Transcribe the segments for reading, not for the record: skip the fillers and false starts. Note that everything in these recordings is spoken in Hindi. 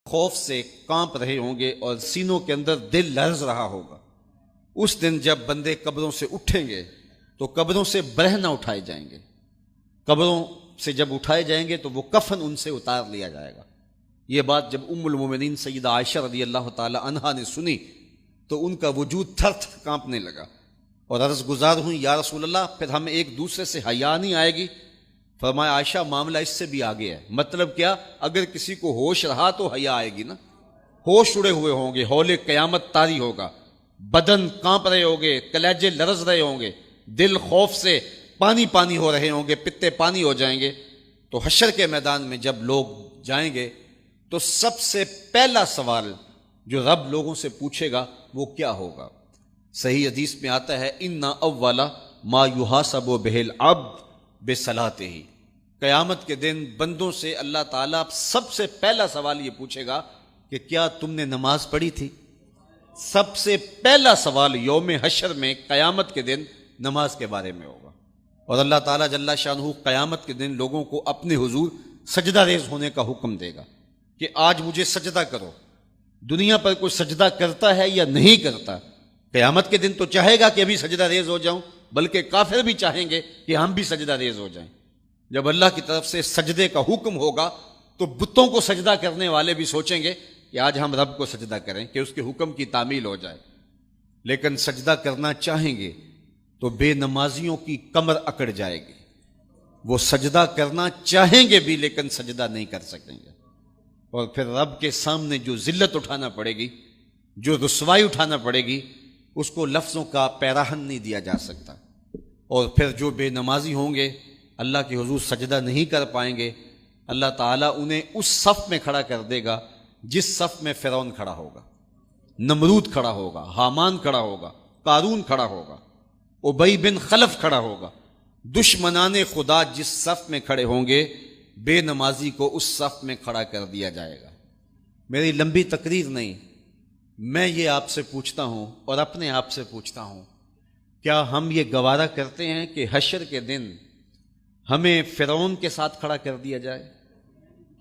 खौफ से कांप रहे होंगे और सीनों के अंदर दिल लर्ज रहा होगा। उस दिन जब बंदे कब्रों से उठेंगे तो कब्रों से ब्रह न उठाए जाएंगे। कब्रों से जब उठाए जाएंगे तो वो कफन उनसे उतार लिया जाएगा। ये बात जब उम्मुल मोमिनीन सैयदा आयशा रज़ी अल्लाह ताला अन्हा ने सुनी तो उनका वजूद थर थर कांपने लगा और अर्ज़ गुजार हुई, या रसूल अल्लाह, फिर हमें एक दूसरे से हया नहीं आएगी? फरमाया, आयशा, मामला इससे भी आगे है। मतलब क्या? अगर किसी को होश रहा तो हया आएगी ना। होश उड़े हुए होंगे, हौले क़यामत तारी होगा, बदन कांप रहे होंगे, कलेजे लरज रहे होंगे, दिल खौफ से पानी पानी हो रहे होंगे, पित्ते पानी हो जाएंगे। तो हशर के मैदान में जब लोग जाएंगे तो सबसे पहला सवाल जो रब लोगों से पूछेगा वो क्या होगा? सही हदीस में आता है, इन्ना अव्वला मा युहासबु बिहिल अब्द बिसलाते ही। क़यामत के दिन बंदों से अल्लाह ताला सबसे पहला सवाल ये पूछेगा कि क्या तुमने नमाज पढ़ी थी? सबसे पहला सवाल यौम हशर में क़यामत के दिन नमाज के बारे में होगा। और अल्लाह ताला जल्ला शानहू क़यामत के दिन लोगों को अपने हुजूर सजदा रेज होने का हुक्म देगा कि आज मुझे सजदा करो। दुनिया पर कोई सजदा करता है या नहीं करता? क़यामत के दिन तो चाहेगा कि अभी सजदा रेज हो जाऊं, बल्कि काफिर भी चाहेंगे कि हम भी सजदा रेज हो जाएं। जब अल्लाह की तरफ से सजदे का हुक्म होगा तो बुतों को सजदा करने वाले भी सोचेंगे कि आज हम रब को सजदा करें कि उसके हुक्म की तामील हो जाए। लेकिन सजदा करना चाहेंगे तो बेनमाजियों की कमर अकड़ जाएगी। वो सजदा करना चाहेंगे भी लेकिन सजदा नहीं कर सकेंगे। और फिर रब के सामने जो जिल्लत उठाना पड़ेगी, जो रुसवाई उठाना पड़ेगी, उसको लफ्ज़ों का पैराहन नहीं दिया जा सकता। और फिर जो बेनमाजी होंगे, अल्लाह के हुजूर सजदा नहीं कर पाएंगे, अल्लाह ताला उन्हें उस सफ़ में खड़ा कर देगा जिस सफ़ में फ़िरौन खड़ा होगा, नमरूद खड़ा होगा, हामान खड़ा होगा, कारून खड़ा होगा, उबई बिन खलफ खड़ा होगा। दुश्मनाने खुदा जिस सफ़ में खड़े होंगे, बेनमाजी को उस सफ़ में खड़ा कर दिया जाएगा। मेरी लंबी तकरीर नहीं, मैं ये आपसे पूछता हूं और अपने आप से पूछता हूं, क्या हम ये गवारा करते हैं कि हशर के दिन हमें फ़िरौन के साथ खड़ा कर दिया जाए?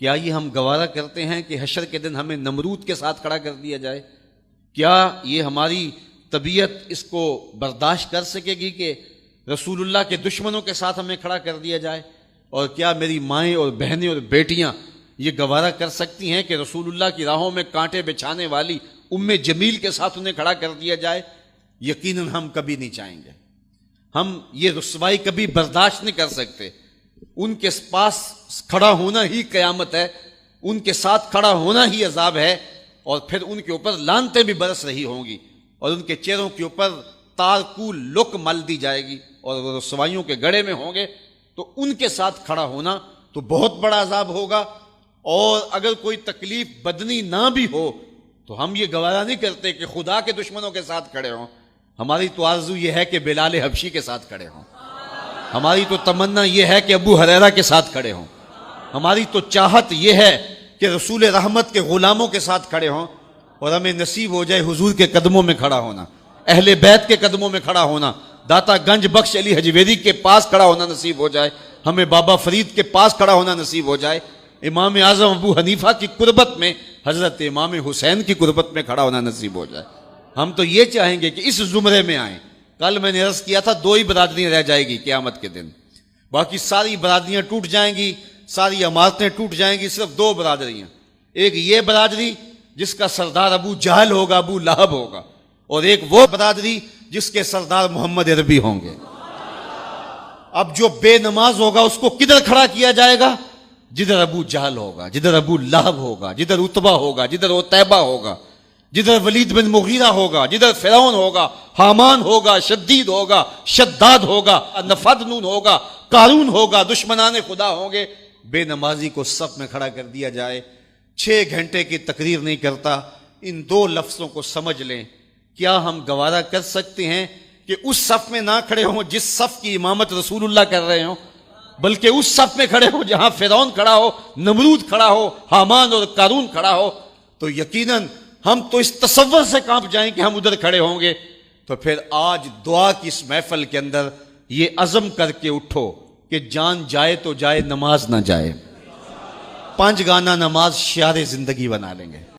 क्या ये हम गवारा करते हैं कि हशर के दिन हमें नमरूद के साथ खड़ा कर दिया जाए? क्या ये हमारी तबीयत इसको बर्दाश्त कर सकेगी कि रसूलुल्लाह के दुश्मनों के साथ हमें खड़ा कर दिया जाए? और क्या मेरी माएँ और बहनें और बेटियां ये गवारा कर सकती हैं कि रसूलुल्लाह की राहों में कांटे बिछाने वाली उम्मे जमील के साथ उन्हें खड़ा कर दिया जाए? यकीनन हम कभी नहीं चाहेंगे। हम ये रुसवाई कभी बर्दाश्त नहीं कर सकते। उनके पास खड़ा होना ही क़यामत है, उनके साथ खड़ा होना ही अजाब है। और फिर उनके ऊपर लानतें भी बरस रही होंगी और उनके चेहरों के ऊपर तारकू लुक मल दी जाएगी और वो रुसवाइयों के गड़े में होंगे। तो उनके साथ खड़ा होना तो बहुत बड़ा अजाब होगा। और अगर कोई तकलीफ बदनी ना भी हो तो हम ये गवारा नहीं करते कि खुदा के दुश्मनों के साथ खड़े हों। हमारी तो आरज़ू ये है कि बिलाल हबशी के साथ खड़े हों। हमारी तो तमन्ना ये है कि अबू हुरैरा के साथ खड़े हों। हमारी तो चाहत ये है कि रसूल रहमत के गुलामों के साथ खड़े हों। और हमें नसीब हो जाए हुजूर के कदमों में खड़ा होना, अहले बैत के कदमों में खड़ा होना, दाता गंज बख्श अली हजवेरी के पास खड़ा होना नसीब हो जाए, हमें बाबा फरीद के पास खड़ा होना नसीब हो जाए, इमाम आज़म अबू हनीफा की कुर्बत में, हजरत इमाम हुसैन की कुर्बत में खड़ा होना नसीब हो जाए। हम तो ये चाहेंगे कि इस जुमरे में आए। कल मैंने अर्ज किया था 2 ही बरादरियां रह जाएगी क़यामत के दिन, बाकी सारी बरादरियां टूट जाएंगी, सारी इमारतें टूट जाएंगी। सिर्फ 2 बरादरियां, एक ये बरादरी जिसका सरदार अबू जहल होगा, अबू लहब होगा, और एक वो बरादरी जिसके सरदार मोहम्मद अरबी होंगे। अब जो बेनमाज होगा उसको किधर खड़ा किया जाएगा? जिधर अबू जहल होगा, जिधर अबू लहब होगा, जिधर उतबा होगा, जिधर उतैबा होगा, जिधर वलीद बिन मुगीरा होगा, जिधर फ़िरौन होगा, हामान होगा, शद्दीद होगा, शद्दाद होगा, नफदनून होगा, कारून होगा, दुश्मनाने खुदा होंगे। बेनमाजी को सफ़ में खड़ा कर दिया जाए। 6 घंटे की तकरीर नहीं करता, इन 2 लफ्ज़ों को समझ लें। क्या हम गवारा कर सकते हैं कि उस सफ़ में ना खड़े हों जिस सफ़ की इमामत रसूलुल्लाह कर रहे हों, बल्कि उस सफ़ में खड़े हों जहां फ़िरौन खड़ा हो, नमरूद खड़ा हो, हामान और कारून खड़ा हो? तो यकीनन हम तो इस तसव्वुर से कांप जाएं कि हम उधर खड़े होंगे। तो फिर आज दुआ की इस महफिल के अंदर ये अज़म करके उठो कि जान जाए तो जाए, नमाज ना जाए। 5 गाना नमाज शियारे जिंदगी बना लेंगे।